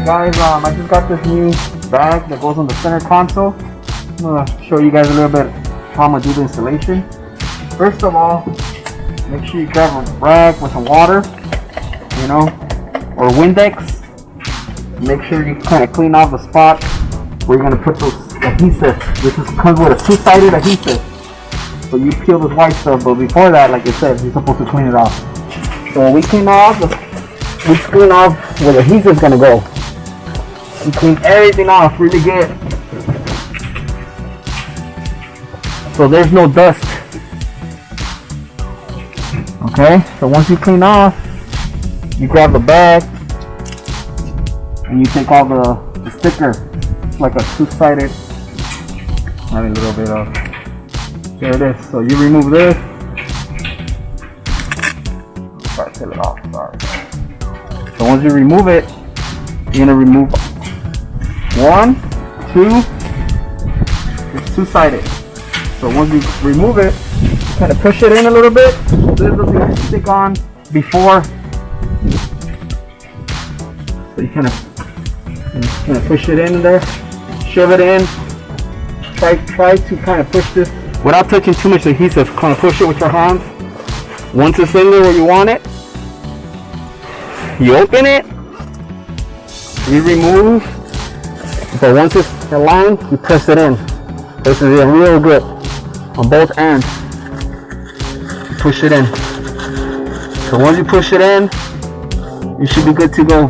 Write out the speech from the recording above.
Alright guys, I just got this new bag that goes on the center console. I'm gonna show you guys a little bit how I'm gonna do the installation. First of all, make sure you grab a rag with some water, you know, or Windex. Make sure you kind of clean off the spot where you're gonna put those adhesives. This comes with a two-sided adhesive. So you peel this white stuff, but before that, like I said, you're supposed to clean it off. So when we clean off where the adhesive is gonna go. You clean everything off really good, so there's no dust. Okay, so once you clean off, you grab the bag and you take all the sticker. It's like a two-sided. Have a little bit of. There it is. So you remove this. Sorry, peel it off. Sorry. So once you remove it, you're gonna remove one, two. It's two-sided. So once you remove it, you kind of push it in a little bit so this doesn't stick on before. So you kind of push it in there, shove it in. Try to kind of push this without touching too much adhesive. Kind of push it with your hands. Once it's in there where you want it, you open it, you remove, but once it's aligned, you press it in. This is real good on both ends. You push it in. So once you push it in, you should be good to go.